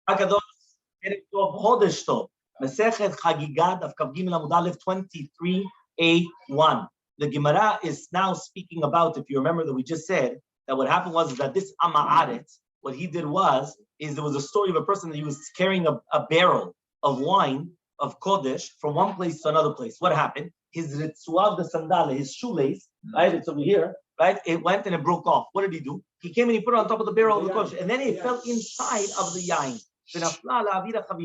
Haggadah, Chodesh Tov. Masechet Chagigah Daf 23a1. The Gemara is now speaking about, if you remember that we just said, that what happened was that this Ama'aret, what he did was, there was a story of a person that he was carrying a barrel of wine, of Kodesh, from one place to another place. What happened? His ritzuav, the sandal, his shoelace, right, it's over here, right, it went and it broke off. What did he do? He came and he put it on top of the barrel of the Kodesh, and then it fell inside of the yain. It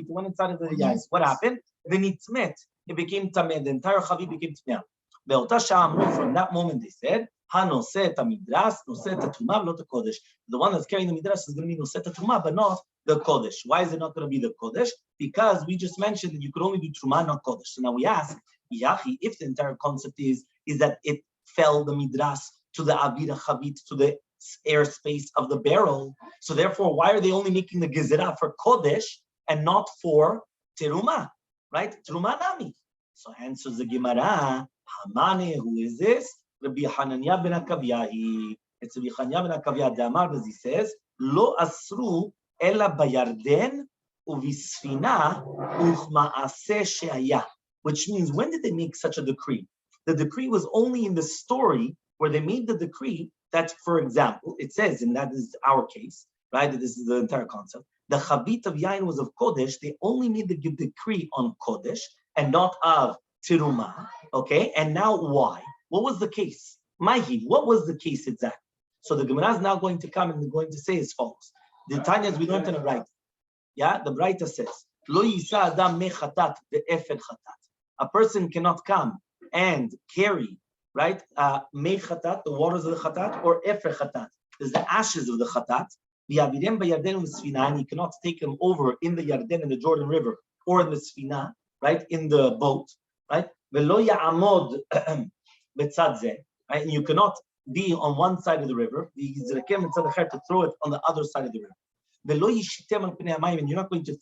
went inside of the yain. What happened? Then it became tameh. The entire chavit became tameh. From that moment, they said, the one that's carrying the midras is going to be noset truma, but not the kodesh. Why is it not going to be the kodesh? Because we just mentioned that you could only do truma, not kodesh. So now we ask, Yachi, if the entire concept is that it fell the midras to the avira chavit, to the airspace of the barrel, so therefore, why are they only making the gezerah for kodesh and not for teruma? Right? Teruma nami. So answers the Gemara. Hamane, who is this? Rabbi Hananiah ben Akavyahi. It's Rabbi Hananiah ben Akavyahi. The Amar, as he says, Lo asru ela bayarden uvisfina uchmaase she'aya. Which means, when did they make such a decree? The decree was only in the story where they made the decree that, for example, it says, and that is our case, right? This is the entire concept. The chavit of yain was of kodesh. They only made the decree on kodesh and not of tiruma. Okay, and now why? What was the case? Mahi, what was the case exactly? So the Gemara is now going to come and going to say as follows. The Tanyas we learned in the Braita. Yeah, the Braita says, Lo yisa adam mechatat ve'efer chatat. A person cannot come and carry, right, mechatat, the waters of the chatat, or efer chatat. There's the ashes of the chatat. V'yavirem b'yarden u'sfina, and he cannot take them over in the Yarden, in the Jordan River, or in the Sfina, right, in the boat, right? V'lo ya'amod betzad zeh, right? And you cannot be on one side of the river, to throw it on the other side of the river. V'lo yishitem al pnei hamayim, and you're not going to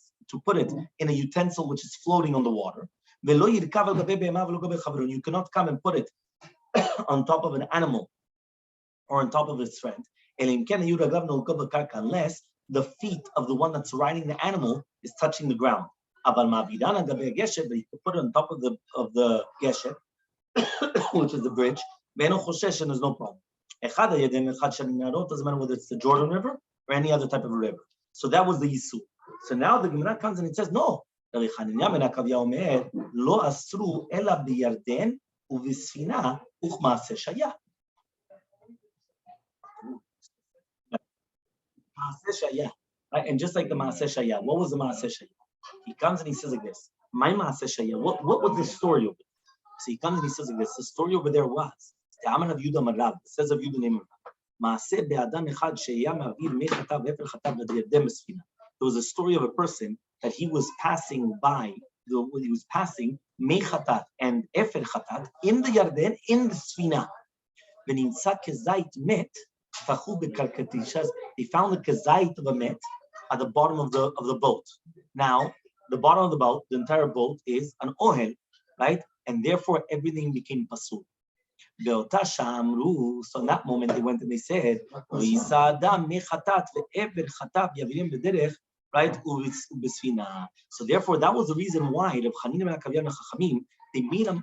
put it in a utensil which is floating on the water. V'lo yirkav al gabei be'emav v'lo gabei chavron, you cannot come and put it on top of an animal or on top of its friend. Unless the feet of the one that's riding the animal is touching the ground. But you can put it on top of the gesher, which is the bridge, and there's no problem. It doesn't matter whether it's the Jordan River or any other type of a river. So that was the Yisu. So now the Gemara comes and it says, no. Right? And just like the Masechta, what was the Masechta? He comes and he says like this, my Masechta, what was the story over there? So he comes and he says like this, the story over there was, the Amar of Yudah Marab, it says of Yudah name of there was a story of a person that he was passing by, he was passing Mechatat and Efer Chatat in the Yarden, in the Sfina. When in Kezait met, they found the kezait of a met at the bottom of the boat. Now, the bottom of the boat, the entire boat is an ohel, right? And therefore, everything became pasul. So in that moment, they went and they said, right? So therefore, that was the reason why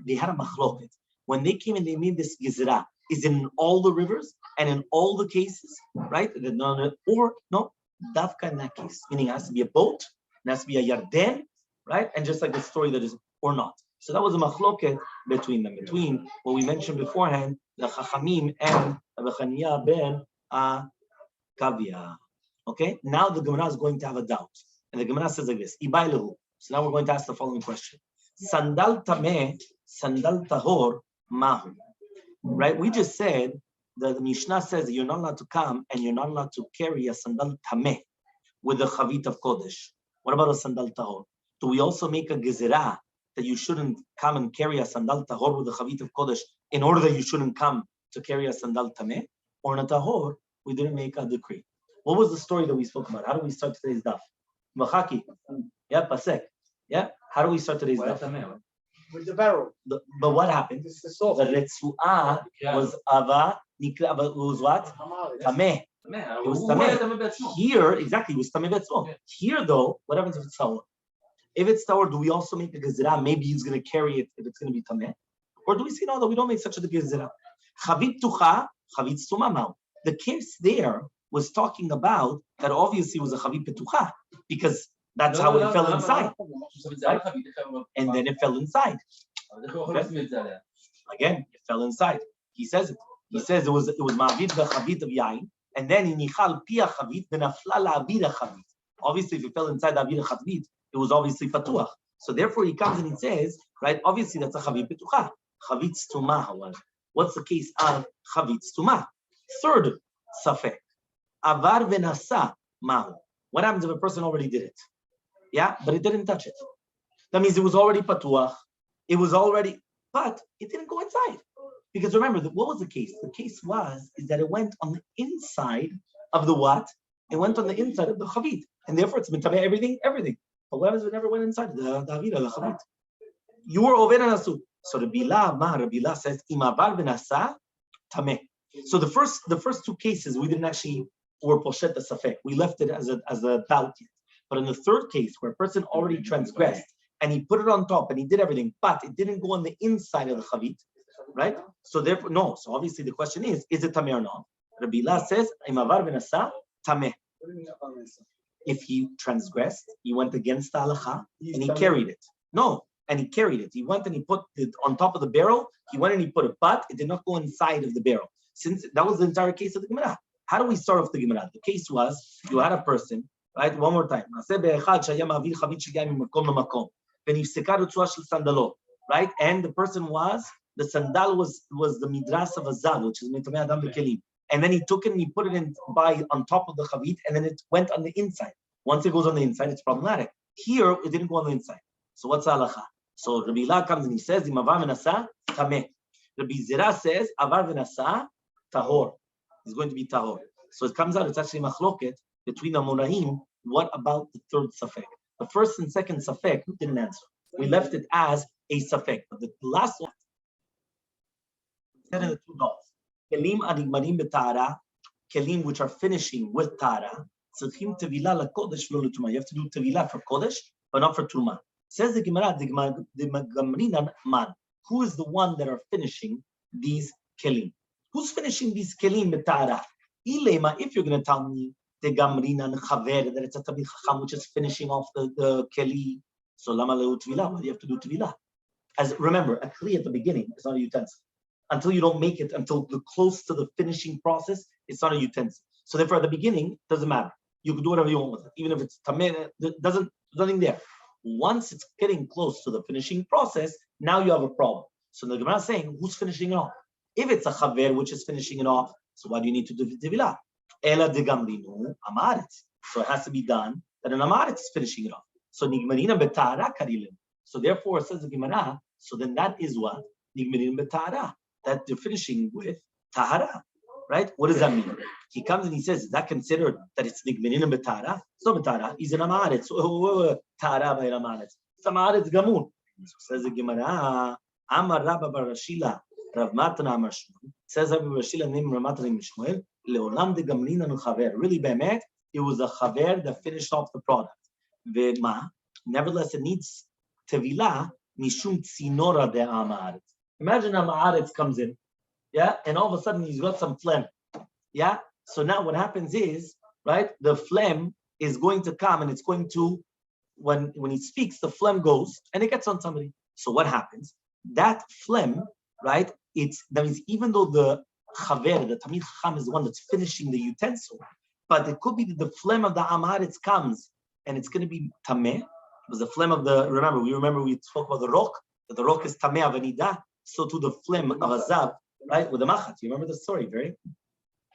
they had a machloket. When they came and they made this gezerah, is in all the rivers and in all the cases, right? Or no, dafka in that case, meaning it has to be a boat, it has to be a yarden, right? And just like the story that is, or not. So that was a machloket between them, between what we mentioned beforehand, the Chachamim and Rabbi Hananiah ben Akavyahi. Okay, now the Gemara is going to have a doubt. And the Gemara says like this, Ibailahu. So now we're going to ask the following question. Sandal tameh, sandal tahor, mahu. Right, we just said that the Mishnah says that you're not allowed to come and you're not allowed to carry a sandal tameh with the chavit of kodesh. What about a sandal tahor? Do we also make a gezerah that you shouldn't come and carry a sandal tahor with the chavit of kodesh in order that you shouldn't come to carry a sandal tameh? Or in a tahor, we didn't make a decree. What was the story that we spoke about? How do we start today's daf? Machaki, yeah, pasek, yeah. How do we start today's daf? With the barrel. But what happened? The Retsu'ah was Ava, was what? Tameh. It was tameh. Here, exactly, it was tameh betzmo. Here, though, what happens if it's sour? If it's sour, do we also make the gezerah? Maybe he's going to carry it if it's going to be tameh. Or do we say, no, that we don't make such a gezerah? Chavit tucha, chavit stumamau. The case there was talking about that obviously was a chavit petucha because that's how it fell inside. Right? And then it fell inside. Okay? Again, it fell inside. He says it. He says it was ma'avid b'chavit of yain, and then in nichal pia chavit v'nafla la'avida chavit. Obviously, if it fell inside the avida chavit, it was obviously patuach. So therefore, he comes and he says, right? Obviously, that's a chavit petucha. Chavit stuma, however. What's the case of chavit stuma? Third safek. Avar v'nasa mahu. What happens if a person already did it? Yeah, but it didn't touch it. That means it was already patuach. It was already, but it didn't go inside. Because remember, what was the case? The case is that it went on the inside of the what? It went on the inside of the chavit. And therefore, it's been tameh everything. But what happens if it never went inside the avida, the chavit? You were over and asu. So Rabbi Bila says, imavar v'nasa tameh. So the first two cases, we didn't actually, were poshet the safek. We left it as a doubt yet. But in the third case, where a person already transgressed, and he put it on top, and he did everything, but it didn't go on the inside of the chavit, right? So therefore, no. So obviously the question is it tameh or not? Rabbi Bila says, imavar v'nasa tameh. If he transgressed, he went against the halacha, and he carried it. No, and he carried it. He went and he put it on top of the barrel. He went and he put it, but it did not go inside of the barrel. Since that was the entire case of the Gemara. How do we start off the Gemara? The case was, you had a person, right? One more time. Right? And the person the sandal was the midras of a zav, which is mitamei adam b'kelim. And then he took it and he put it on top of the chavit, and then it went on the inside. Once it goes on the inside, it's problematic. Here, it didn't go on the inside. So what's the halacha? So Rabbi Ila comes and he says, "Im avar v'nasa tameh." Rabbi Zera says, "Avar v'nasa tahor." It's going to be tahor. So it comes out, it's actually machloket between the monahim. What about the third safek? The first and second safek, we didn't answer. We left it as a safek. But the last one, instead of the two dots, kelim anigmarim b'tara, kelim which are finishing with tara, tzrichim tevilah lakodesh lo l'tuma. You have to do tevilah for kodesh, but not for truma. Says the Gemara, the magamrinan man. Who is the one that are finishing these kelim? Who's finishing these kelim b'tara? Ilema, if you're going to tell me the gamrinan chaver, that it's a tamid chacham which is finishing off the keli, so lama leu tevilah? Why do you have to do tevilah? As remember, a kli at the beginning is not a utensil. Until you don't make it, until close to the finishing process, it's not a utensil. So therefore, at the beginning, it doesn't matter. You can do whatever you want with it, even if it's tameh. There's nothing there. Once it's getting close to the finishing process, now you have a problem. So the Gemara is saying, who's finishing it off? If it's a chaver which is finishing it off, so why do you need to do tevilah? Ela de gamrinu amaretz. So it has to be done that an amaretz is finishing it off. So nigmarina betara karilim. So therefore, it says the Gemara. So then that is what nigmarina betara, that they're finishing with tahara, right? What does that mean? He comes and he says, is that considered that it's nigmarina betara? It's not betara. He's an amaretz. Tahara by an amaretz. It's amaretz gamun. So says the Gemara. Amar Rabba bar Rashila. Rav Matana Amar Shmuel. Says Rabbi Rashila named Rav Matana Shmuel. Leolam de gamrina no chaver. Really, be'emet, it was a chaver that finished off the product. Ve'ma. Nevertheless, it needs tevilah mishum tzinora de amaretz. Imagine amaretz comes in, yeah, and all of a sudden he's got some phlegm, yeah. So now what happens is, right, the phlegm is going to come and it's going to, when he speaks, the phlegm goes and it gets on somebody. So what happens? That phlegm, right? That means even though the chaver, the tamid chacham, is the one that's finishing the utensil, but it could be that the phlegm of the amaretz comes and it's going to be tameh. It was the phlegm of the. Remember we spoke about the rock. That the rock is tameh avanida. So to the phlegm of a zav, right, with the machat. You remember the story, very?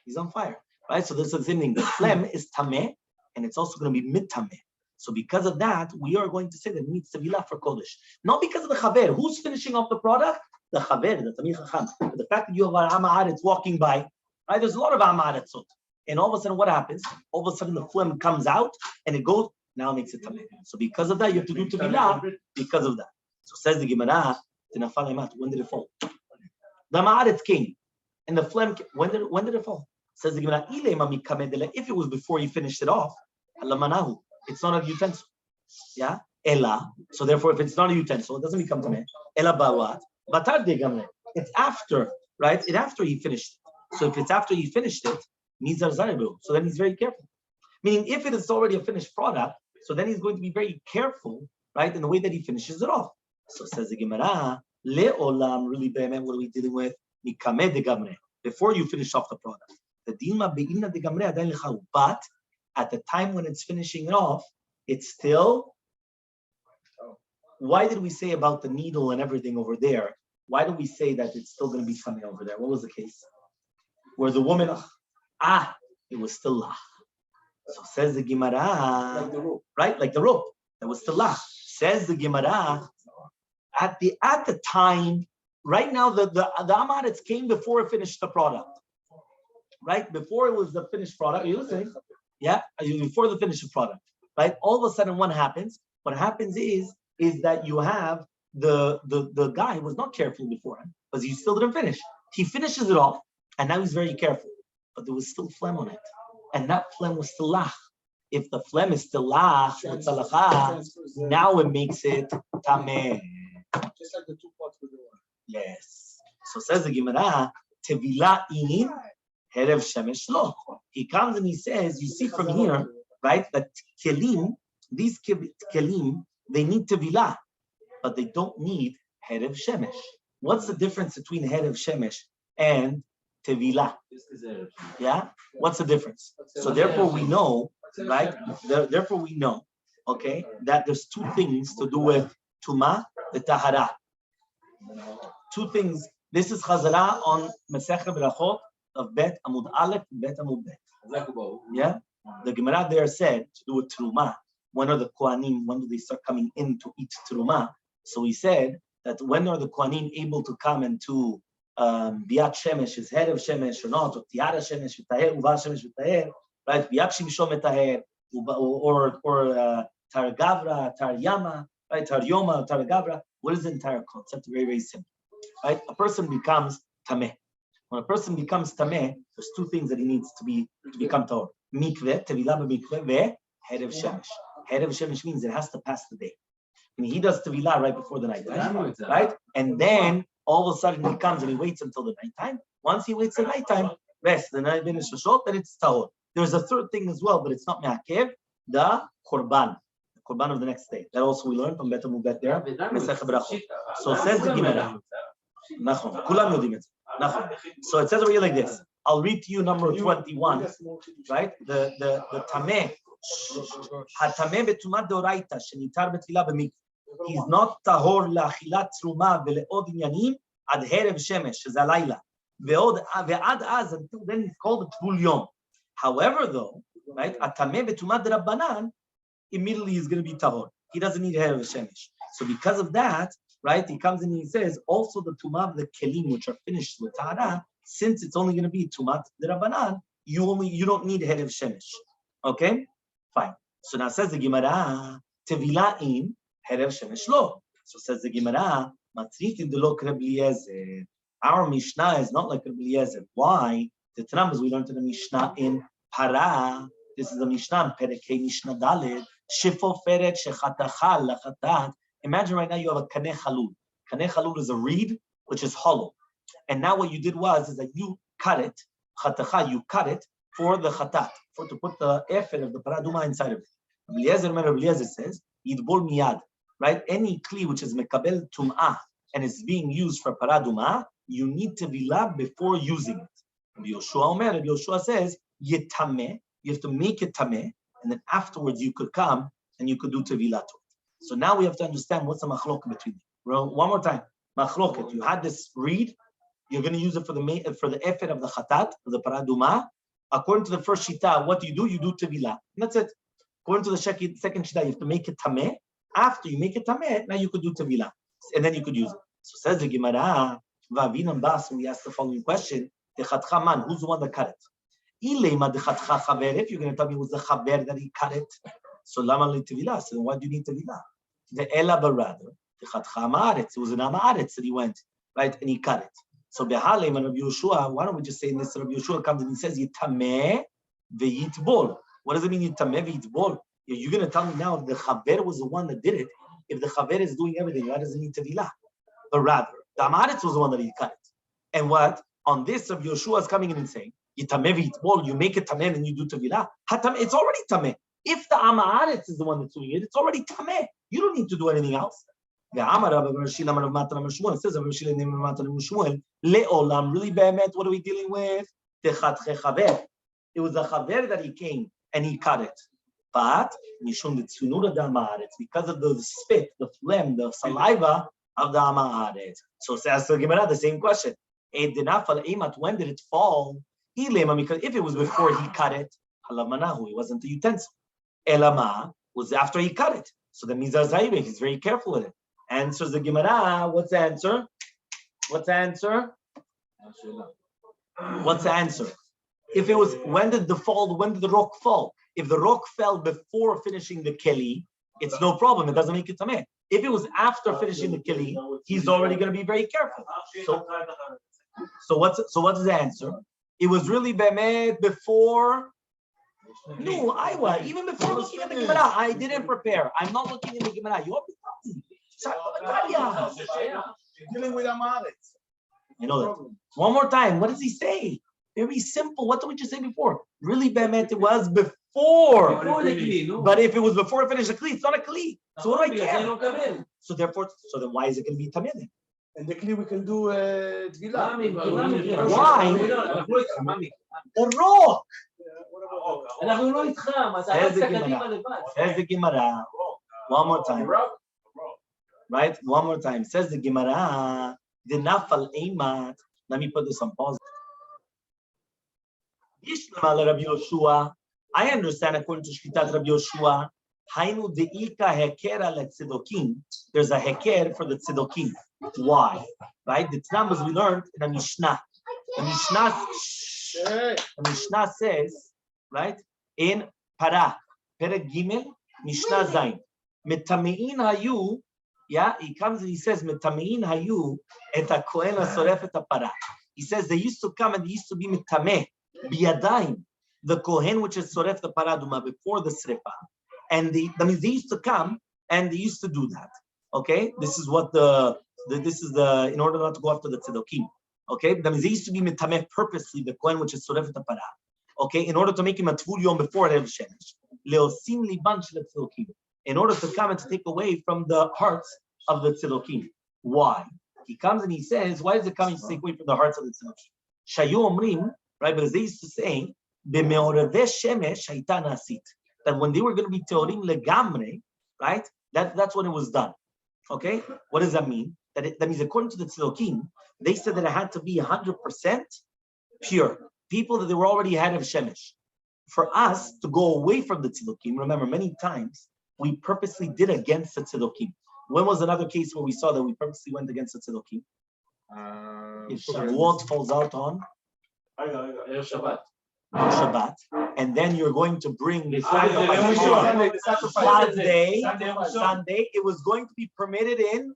He's on fire, right? So this is the same thing. The phlegm is tameh, and it's also going to be mid tameh. So because of that, we are going to say that it needs tevilah for kodesh, not because of the chaver. Who's finishing off the product? The chaver, the tamid chacham. But the fact that you have an amaretz walking by, right? There's a lot of amaretzot, and all of a sudden, what happens? All of a sudden, the phlegm comes out and it goes. Now it makes it tameh. So because of that, you have to do tevilah because of that. So says the Gemara, when did it fall? The amaretz came, and the phlegm. When did it fall? Says the Gemara, if it was before he finished it off, it's not a utensil. Yeah? Ela. So therefore, if it's not a utensil, it doesn't become tameh. Ela bawat. Batar de gamre. It's after, right? It's after he finished it. So if it's after he finished it, nizar zarebu. So then he's very careful. Meaning, if it is already a finished product, so then he's going to be very careful, right, in the way that he finishes it off. So says the Gemara, le'olam, really, what are we dealing with? Mikameh de gamre. Before you finish off the product. The dilma be'inna de gamre adayin lechahu. But at the time when it's finishing it off, it's still. Why did we say about the needle and everything over there? Why do we say that it's still going to be coming over there? What was the case? Where the woman, it was still lach. So says the Gemara, Like the rope. right? Like the rope that was still lach. Says the Gemara, at the time, right now the amaretz came before it finished the product. Right? Before it was the finished product. Are you listening? Yeah, before the finished product. Right? All of a sudden, what happens? What happens is that you have the guy was not careful beforehand, because he still didn't finish. He finishes it off, and now he's very careful. But there was still phlegm on it. And that phlegm was still lach. If the phlegm is still lach, now it makes it tameh. Just like the two pots with the one. Yes. So says the Gemara, Tevila in Herev Shemesh lo. He comes and he says, you see from here, right, that kelim, these kelim, they need Tevila, but they don't need Herev Shemesh. What's the difference between Herev Shemesh and Tevila? Yeah? What's the difference? So therefore we know, right? Therefore we know, okay, that there's two things to do with Tuma, the Tahara. Two things. This is Chazara on Masechet Berachot of Bet Amud Aleph and Bet Amud Bet. Yeah? The Gemara there said to do with Truma. When are the Kohanim, when do they start coming in to eat Truma? So he said that when are the Kohanim able to come and to Biat Shemesh, is head of Shemesh or not, or Tiara Shemesh, V'taher, Uva Shemesh, V'taher, right? Biat Shimshon V'taher, or Tar Gavra, Tar Yama, right? Tar Yoma, Tar Gavra. What is the entire concept? Very, very simple, right? A person becomes Tameh. When a person becomes Tameh, there's two things that he needs to become Tahor. Mikveh, Tevilah b'mikveh, ve Herev Shemesh. Herev Shemesh means it has to pass the day. And he does Tevilah right before the night time, right? And then all of a sudden he comes and he waits until the nighttime. Once he waits till nighttime, rest. The night finish short, then it's Tahor. There's a third thing as well, but it's not Me'akev, the Korban. Korban of the next day. That also we learned from Bet Amud Bet there. So says the Gemara. So it says over here like this. I'll read to you number 21. Right? The Tameh. Hatameh betumat deoraita shenitar betfilah b'mikveh. He's not tahor la'achilat truma ve'le'od inyanim ad herev shemesh, שזה הלילה. ועד אז, until then it's called a tvul yom. However, though, right, hatameh betumat derabbanan, immediately he's going to be tahor. He doesn't need herev shemesh. So because of that, right, he comes in and he says, also the tumah of the kelim, which are finished with tahara, since it's only going to be tumat derabbanan, you don't need herev shemesh. Okay? Fine. So now says the Gemara, Tevila in Herev Shemesh lo. So says the Gemara, Matritin de lo Reb Eliezer. Our Mishnah is not like Reb Eliezer. Why? The Tanam, as we learned in the Mishnah in Para. This is the Mishnah in Perekei Mishnah Daled. Shifo feret shechatachal lachatat. Imagine right now you have a kaneh chalul. Kaneh chalul is a reed which is hollow. And now what you did is that you cut it, chatacha, you cut it for the chatat, to put the effort of the paraduma inside of it. Eliezer says, yidbol miyad, right? Any kli which is mekabel tum'ah and is being used for paraduma, you need to be lab before using it. Yoshua says, yetameh, you have to make it tameh, and then afterwards you could come and you could do tevilah to it. So now we have to understand what's the machloket between them. One more time, machloket. You had this reed, you're going to use it for the effort of the chatat, of the paraduma. According to the first shita, what do? You do tevilah. That's it. According to the second shita, you have to make it tameh. After you make it tameh, now you could do tevilah. And then you could use it. So says the Gemara, Vavinam Bas, we ask the following question, Dechatcha man, who's the one that cut it? If you're going to tell me who's the chaver that he cut it, so lama li tevilah, so then why do you need tevilah? The ela barada, Dechatcha ma'aretz, it was an amaretz that he went, right, and he cut it. So Behalem and Rabbi Yeshua, why don't we just say in this? Rabbi Yeshua comes and he says Yitameh ve'yitbol. What does it mean Yitameh ve'yitbol? You're going to tell me now if the Chaver was the one that did it. If the Chaver is doing everything, why does it need Tevilah? But rather, the Amaretz was the one that he cut it. And what? On this, Rabbi Yeshua is coming in and saying, Yitameh ve'yitbol, you make it Tameh and you do Tevilah. It's already Tameh. If the Amaretz is the one that's doing it, it's already Tameh. You don't need to do anything else. It says, Le'olam, really be'emet, what are we dealing with? It was a chaver that he came and he cut it. But, because of the spit, the phlegm, the saliva of the Ama'aretz. So it says the Gemara the same question. When did it fall? Because if it was before he cut it, it wasn't the utensil. Elama was after he cut it. So that means he's very careful with it. Answers the Gemara. What's the answer? What's the answer? What's the answer? If it was, when did the rock fall? If the rock fell before finishing the keli, it's no problem. It doesn't make it tameh. If it was after finishing the keli, he's already going to be very careful. So what's the answer? It was really bemet before. No, even before looking at the Gemara, I didn't prepare. I'm not looking at the Gemara. You dealing with Amaretz. You know that. One more time. What does he say? Very simple. What did we just say before? Really, bemet, it was before. But if it was before I finished the kli, it's not a kli. So what do I care? So then why is it going to be tameh? And the kli we can do tvilah. Why? The rock. Says the Gemara. One more time. Right? One more time. Says the Gemara. The nafal eimat. Let me put this on pause. I understand according to Shkitat Rabbi Yoshua. Hainu deika hekera letzidokim. There's a heker for the tzidokim. Why? Right? The numbers we learned in the Mishnah. The Mishnah says, right, in Parah, Perek Gimel, Mishnah Zayin. Metamein hayu, he comes and he says, Metamein hayu et hakohen hasoref et hapara. He says they used to come and they used to be metameh, biyadayim, the kohen which is soref the paraduma before the srepa. And that means they used to come and they used to do that. Okay, this is what in order not to go after the tzedokim. Okay, that means they used to be metameh purposely the kohen which is soref the para. Okay, in order to make him a tvul yom before Erev Shemesh, leosim liban shel tzedokim, in order to come and to take away from the hearts of the tzedokim. Why? He comes and he says, why is it coming to take away from the hearts of the tzedokim? Shayu omrim, right? Because they used to say, b'me'oreveh shemesh hayta nasit, that when they were going to be teorim legamre, right? That's when it was done. Okay, what does that mean? That means according to the tzedokim, they said that it had to be 100% pure. People that they were already ahead of shemesh. For us to go away from the tzedokim, remember many times we purposely did against the tzedokim. When was another case where we saw that we purposely went against the tzedokim? If Shavuot falls out on Shabbat, and then you're going to bring the sacrifice on Sunday, it was going to be permitted in.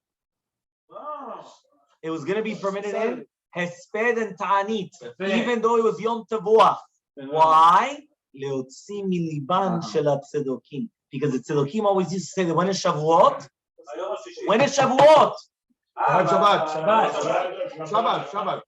It was going to be permitted in Hesped and Ta'anit, even though it was Yom Tevuah. Why? Leotzi miliban shel tzedokim. Because the tzedokim always used to say that when is Shavuot? When is Shavuot? Shabbat.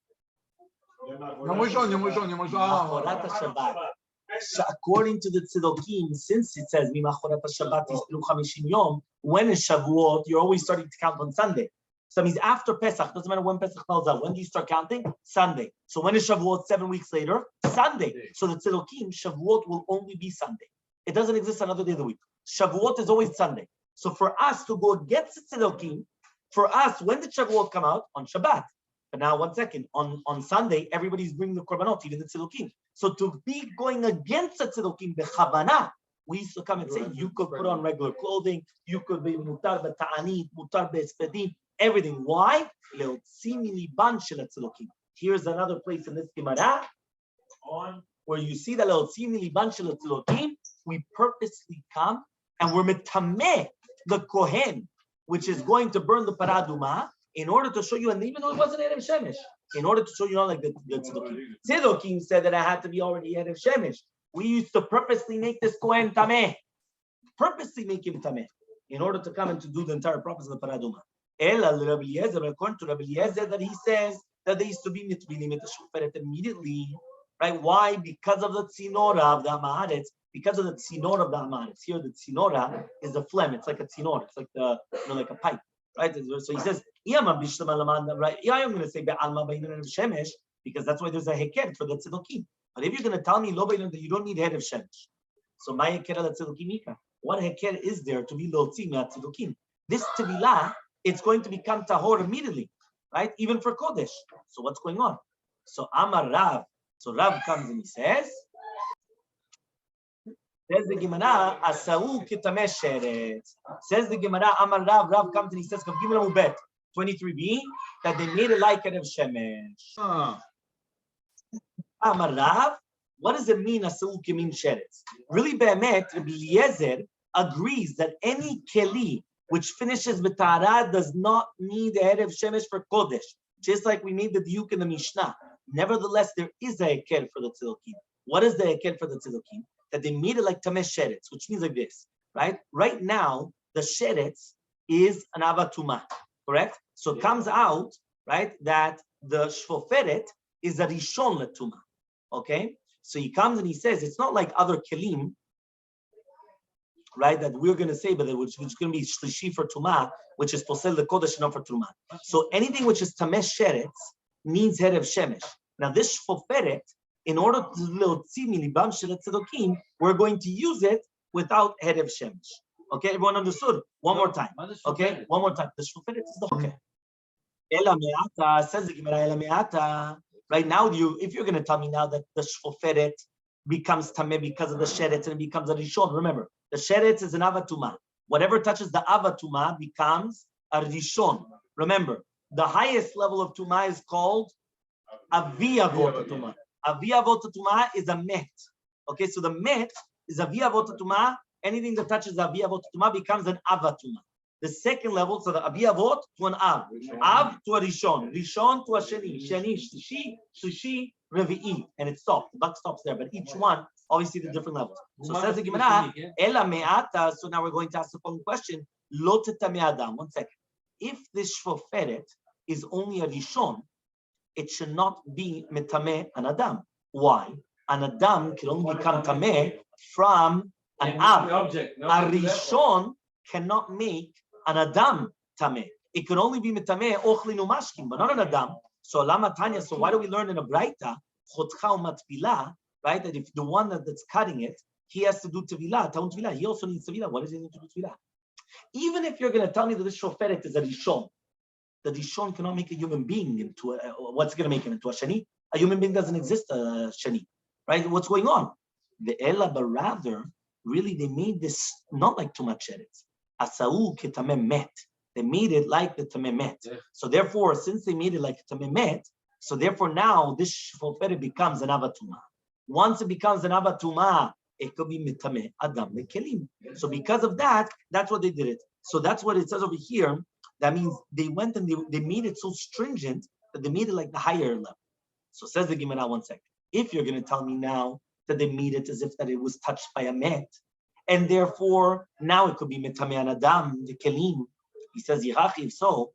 According to the tzedokim, since it says Mimachorat Shabbat is 50 yom, when is Shavuot? You're always starting to count on Sunday. So that means after Pesach, doesn't matter when Pesach falls out. When do you start counting? Sunday. So when is Shavuot? 7 weeks later? Sunday. So the tzedokim, Shavuot will only be Sunday. It doesn't exist another day of the week. Shavuot is always Sunday. So for us to go against the tzedokim, for us, when did Shavuot come out? On Shabbat. But now, 1 second. On Sunday, everybody's bringing the korbanot, even the tzedokim. So to be going against the tzedokim, bechavana, we used to come and say, you could put on regular clothing, you could be mutar beta'anit, mutar be'espedim, everything. Why? Here's another place in this Gemara where you see that we purposely come and we're metameh the kohen, which is going to burn the paraduma, in order to show you, and even though it wasn't Erev Shemesh, in order to show you not like the Tzedokim. Tzedokim said that I had to be already Erev Shemesh. We used to purposely make this Kohen Tameh. Purposely make him Tameh in order to come and to do the entire purpose of the Paraduma. Rabbi Eliezer, according to Rabbi Eliezer, that he says that they used to be mitvilim shoferet immediately, right? Why? Because of the tzinora of the amaretz. Because of the tzinora of the amaretz. Here, the tzinora is the phlegm. It's like a tzinor. It's like like a pipe, right? So he says, right? I'm going to say be'alma b'inyan of shemesh because that's why there's a heker for the tzedokim. But if you're going to tell me lo b'inyan that you don't need head of shemesh, so my heker al tzedokim. What heker is there to be lotzi me'at tzedokim? This tevilah, it's going to become tahor immediately, right? Even for Kodesh. So what's going on? So Amar Rav. So Rav comes and he says the Gemara, Asau kitameh sheretz. Says the Gemara, Amar Rav. Rav comes and he says, Gimel Ubet 23b, that they made it like Erev Shemesh. Amar Rav, what does it mean, Asau kimin sheretz? Really, Be'emet, Rabbi Eliezer agrees that any keli which finishes with Tahara does not need the Erev Shemesh for Kodesh, just like we made the diuk in the Mishnah. Nevertheless, there is a heker for the Tzedokim. What is the heker for the Tzedokim? That they made it like Tameh Sheretz, which means like this, right? Right now, the Sheretz is an Avatuma, correct? So it comes out, right, that the Shvoferet is a Rishon Latuma, okay? So he comes and he says, it's not like other Kelim, right, that we're going to say, but which is going to be shlishi for tuma, which is posel the kodesh, not for tuma. So anything which is tameh sheretz needs head of shemesh. Now this shfoferet, in order to leotzi milibam shel tzedokim, we're going to use it without head of shemesh. Okay, everyone understood? One more time. Okay, one more time. The shfoferet is the okay. Ela me'ata, says the Gemara, ela me'ata. Right now, if you're going to tell me now that the shfoferet becomes tameh because of the sheretz and it becomes a rishon, remember, the sheretz is an avatuma. Whatever touches the avatuma becomes a rishon. Remember, the highest level of tuma is called aviyavot tuma. Aviyavot tuma is a met. Okay, so the met is aviyavot tuma. Anything that touches aviyavot tuma becomes an avatuma. The second level, so the aviyavot to an av to a rishon, rishon to a sheni, sheni shlishi, shlishi revi'i, and it stops. The buck stops there, but each one obviously the different levels. So says the Gemara, ela me'ata. So now we're going to ask the following question: Lo tetameh adam. 1 second. If this shvoferet is only a rishon, it should not be metameh an adam. Why? An adam can only become tameh from an av. A rishon cannot make an adam tameh. It could only be metameh ochlin umashkin, but not an adam. So lama tanya. So why do we learn in a braita chotcha umatpila, right? That if the one that's cutting it, he has to do tevilah, taun tevilah. He also needs tevilah. What does he need to do tevilah? Even if you're going to tell me that this shoferet is a rishon, the rishon cannot make a human being into what's going to make him into a shani? A human being doesn't exist, a shani, right? What's going on? The ela, but rather, really, they made this not like too much sheretz. Asau ketameh met. They made it like the tameh met. Yeah. So therefore, since they made it like tameh met, so therefore now this shoferet becomes an avatuma. Once it becomes an avatuma, it could be mitameh adam lekelim. So because of that, that's what they did it. So that's what it says over here. That means they went and they made it so stringent that they made it like the higher level. So says the Gemara, 1 second. If you're going to tell me now that they made it as if that it was touched by a met, and therefore now it could be mitameh an adam lekelim. He says, if so,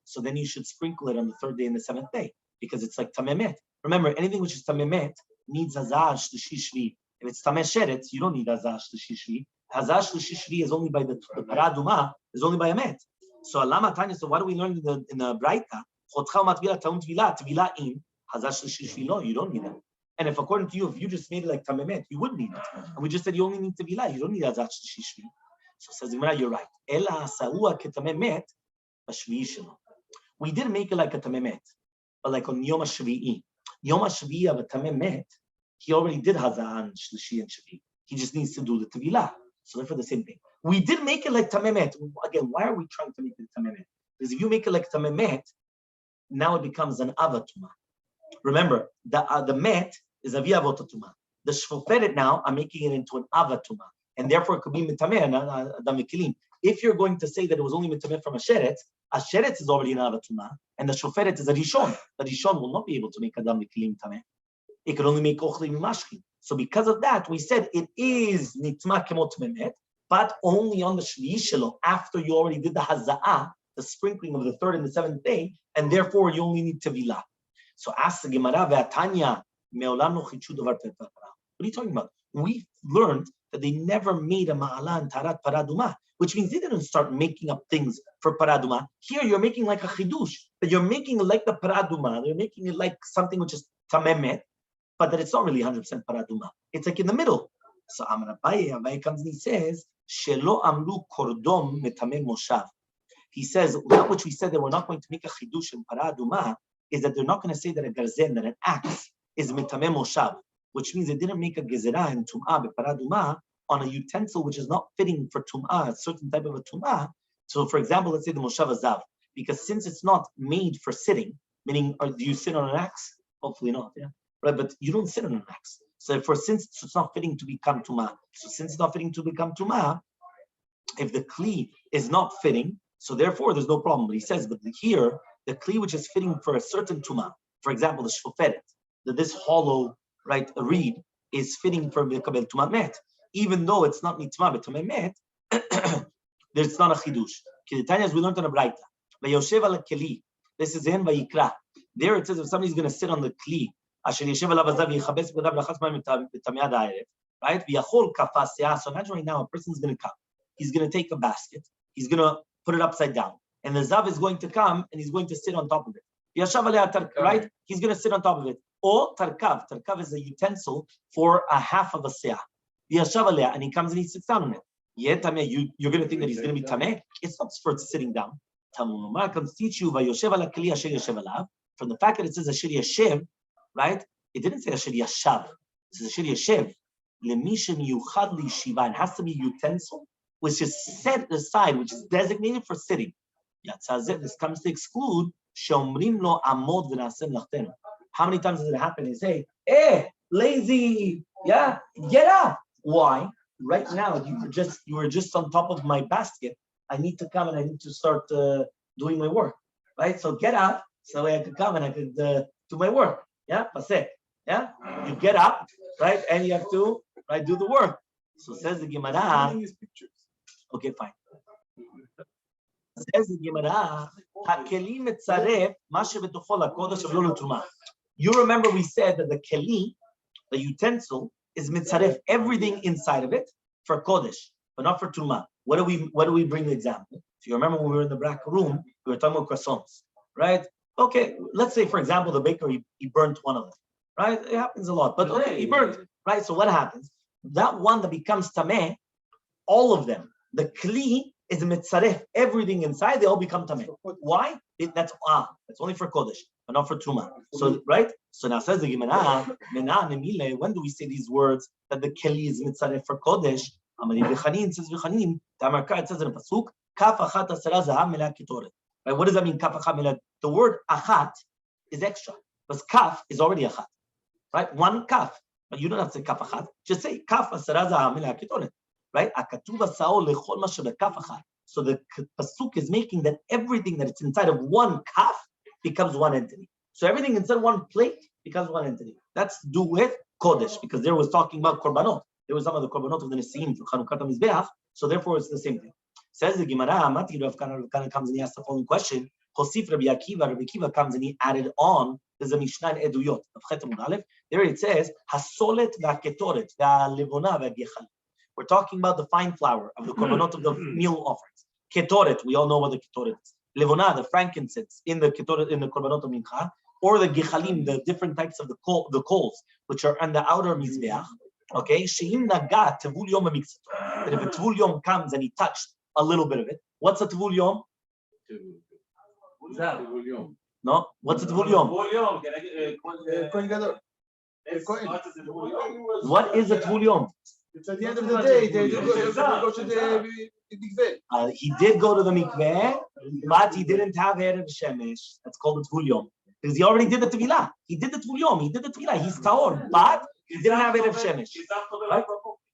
so then you should sprinkle it on the 3rd day and the 7th day, because it's like tamemet. Remember, anything which is tamemet needs hazah shlishi shvi. If it's tameh sheretz, you don't need hazah shlishi shvi. Hazah shlishi shvi is only by the paraduma, is only by a met. So alama tanya. So what do we learn in the braita? Chotcha umatpila taun tvila in hazah shlishi shvi. No, you don't need that. And if according to you, if you just made it like tamemet, you wouldn't need it. And we just said you only need tvila. You don't need hazah shlishi shvi. So says the Gemara, you're right. Ela sa'ua ketameh met, b'shvi'i shelo. We didn't make it like a tameh met, but like on Yom HaShvi'i. Yom HaShvi'i of a tameh met, he already did hazah and shlishi and shvi'i. He just needs to do the tevilah. So therefore the same thing. We did make it like tameh met. Again, why are we trying to make it tameh met? Because if you make it like tameh met, now it becomes an avatuma. Remember, the met is a v'avotatuma. The shvoferet now, I'm making it into an avatuma. And therefore, it could be mitameh adam lekelim. if you're going to say that it was only mitameh from a sheret is already an avatuma, and the shoferet is a rishon. The rishon will not be able to make adam v'kilim tameh. It can only make ochlim mashkin. So because of that, we said it is nitma kemot memet, but only on the shli'i shelo, after you already did the haza'ah, the sprinkling of the third and the seventh day, and therefore you only need tevilah. So ask the Gemara ve'atanya me'olam lo chichu davar per para. What are you talking about? We learned that they never made a ma'ala and tarat paraduma, which means they didn't start making up things for paraduma. Here you're making like a chidush, that you're making it like the paraduma, you're making it like something which is tamemet, but that it's not really 100% paraduma. It's like in the middle. So Amar Abaye comes and he says, Shelo amlu kordom metameh moshav. He says, that which we said that we're not going to make a chidush in paraduma is that they're not going to say that a garzen, that an axe, is metameh moshav, which means they didn't make a gezerah in tum'ah beparaduma on a utensil which is not fitting for tum'ah, a certain type of a tum'ah. So, for example, let's say the moshav azav, because since it's not made for sitting, meaning, do you sit on an axe? Hopefully not, yeah. Right, but you don't sit on an axe. So since it's not fitting to become tumah, so since it's not fitting to become tumah, if the kli is not fitting, so therefore there's no problem. But he says, but here the kli which is fitting for a certain tumah, for example, the shoferet, that this hollow a reed is fitting for mekabel tumah met, even though it's not nitma betumah met, there's not a chidush. As we learned on a brayta, vayoshev al keli. This is in Vayikra. There it says if somebody's going to sit on the kli. Right? So imagine right now a person's going to come. He's going to take a basket. He's going to put it upside down. And the zav is going to come and he's going to sit on top of it. Right? He's going to sit on top of it. Or tarkav. Tarkav is a utensil for a half of a seah. And he comes and he sits down on it. You're going to think that he's going to be tameh. It's not for sitting down. Talmud comes teach you from the fact that it says asher yashev. Right? It didn't say asher yashav. It says asher yashev. Lemishem yuchad li'shiva. It has to be utensil which is set aside, which is designated for sitting. This comes to exclude shomrim lo amod v'nasem lachtenu. How many times does it happen? They say, lazy, yeah, get up. Why? Right now you were just on top of my basket. I need to come and I need to start doing my work. Right? So get up so I could come and I could do my work. Yeah, pasek. Yeah, you get up, right, and you have to do the work. So says the Gemara. Okay, fine. Says the Gemara. You remember we said that the keli, the utensil, is mitzaref everything inside of it for kodesh, but not for truma. What do we bring the example? So you remember when we were in the back room, we were talking about croissants, right? Okay, let's say, for example, the baker, he burnt one of them, right? It happens a lot, but okay, he burnt, right? So what happens? That one that becomes tameh, all of them, the kli is a mitzaref, everything inside, they all become tameh. Why? That's only for kodesh, but not for truma. So, right? So now says the Gemara, when do we say these words that the keli is mitzaref for kodesh? Says V'chanin, it says in a pasuk, kaf achat asara zahav mela ketoret. Right? What does that mean? Kaf achat mela. The word achat is extra, because kaf is already achat, right? One kaf, but you don't have to say kaf achat. Just say kaf asara zahav mela ketoret, right? Akatuv asao lechol ma shebekaf achat. So the pasuk is making that everything that it's inside of one kaf becomes one entity. So everything inside one plate becomes one entity. That's to do with kodesh, because there was talking about korbanot. There was some of the korbanot of the Nesim for Chanukat HaMizbeach, so therefore it's the same thing. Says the Gemara, Mati Rav Kana comes and he asks the following question. Hosif Rabbi Akiva comes and he added on, there's a Mishnah in Eduyot, there it says, Hasolet v'aketoret v'alevona v'agechal. We're talking about the fine flour of the korbanot of the meal offerings. Ketoret, we all know what the ketoret is. Levona, the frankincense in the ketoret, in the korbanot of mincha, or the gechalim, the different types of the coals, which are on the outer mizbeach. Okay, she'im naga tevul yom miksato. That if a tevul yom comes and he touched a little bit of it, what's a tevul yom? No, what's a tevul yom? What is a tevul yom? It's at the end of the day, they go to the mikveh. He did go to the mikveh, but he didn't have erev shemesh. That's called a tevul yom. Because he already did the tevilah. He did the tevul yom. He did the tevilah. He's taor, but he didn't have erev shemesh. Right?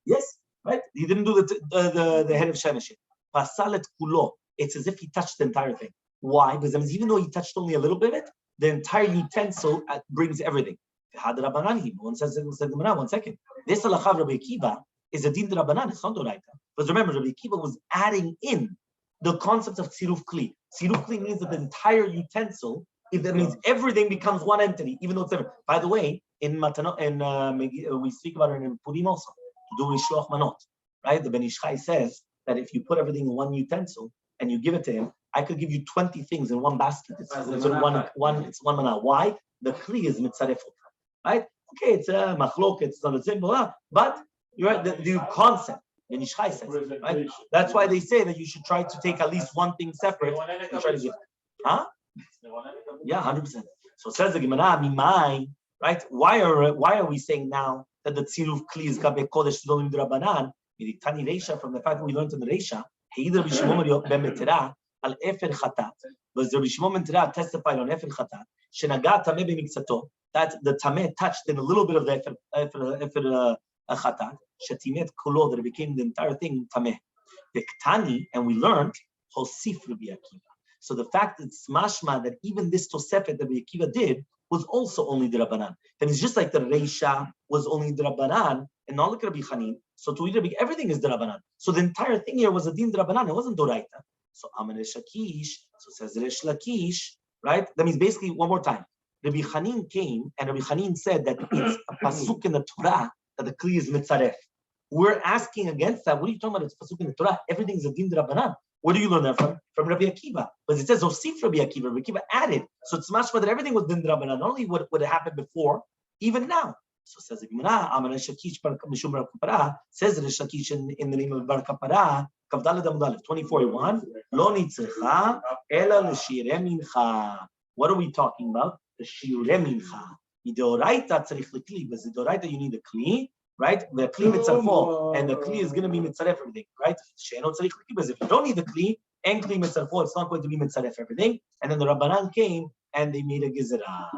Yes, right. He didn't do the head of shemesh. pasalet kulo. It's as if he touched the entire thing. Why? Because that means even though he touched only a little bit of it, the entire utensil brings everything. One second. This halacha of Rabbi Akiva is a din d'Rabbanan. It's not d'oraita. Because remember, Rabbi Akiva was adding in the concept of tziruf kli. Tziruf kli means that the entire utensil, if that means everything becomes one entity, even though it's different. By the way, in Matano, we speak about it in Purim also, to do mishloach manot, right? The Ben Ish Chai says that if you put everything in one utensil and you give it to him, I could give you 20 things in one basket. It's one mana. Why? The kli is mitzaref, right? Okay, it's a machlok, it's not a symbol, but you're right, the concept. Ben Ish Chai says, right? That's why they say that you should try to take at least one thing separate and try to give. Huh? Yeah, 100%. So says the Gemara, Mimai, right? Why are we saying now that the tziruf kli is gabe kodesh dolim d'Rabbanan? Tani Reisha, from the fact that we learned in the Reisha, Heider b'Shimon ben Metera al efer chatat. Was Rabbi Shimon ben Metera testified on efer chatat? Shenaga tameh b'miksato, that the tameh touched in a little bit of the efer chatat. Shetimet kolo, that it became the entire thing tameh. V'ktani, and we learned hosif Rabbi Akiva. So the fact that it's mashma that even this tosefet that Rabbi Akiva did was also only the Rabbanan. That means just like the Reisha was only the Rabbanan and not like Rabbi Chanin. So to Rabbi, everything is the Rabbanan. So the entire thing here was a din Rabbanan. It wasn't Doraita. So Amar Resh Lakish. So says Resh Lakish, right? That means basically one more time. Rabbi Chanin came and Rabbi Chanin said that it's a pasuk in the Torah that the kli is mitzaref. We're asking against that. What are you talking about? It's pasuk in the Torah. Everything is a din Rabbanan. Where do you learn that from? From Rabbi Akiva. Because it says Osif Rabbi Akiva. Rabbi Akiva added. So it's mashma that everything was din Rabbanan, not only what happened before, even now. So says the Gemara, Amar Shakish Mishum Bar Kapara, says Shakish in the name of Bar Kapara, Kavdalad Amudalev, 24:1, Lo nitzcha ela l'shireh mincha. What are we talking about? The shireh mincha. Midoraita tzarich l'kli, because the doraita you need a kli, right? The kli mitzarfo, and the kli is going to be mitzaref everything, right? She'eno tzarich l'kli, because if you don't need the kli, and kli mitzarfo, it's not going to be mitzaref everything. And then the Rabbanan came and they made a gezerah.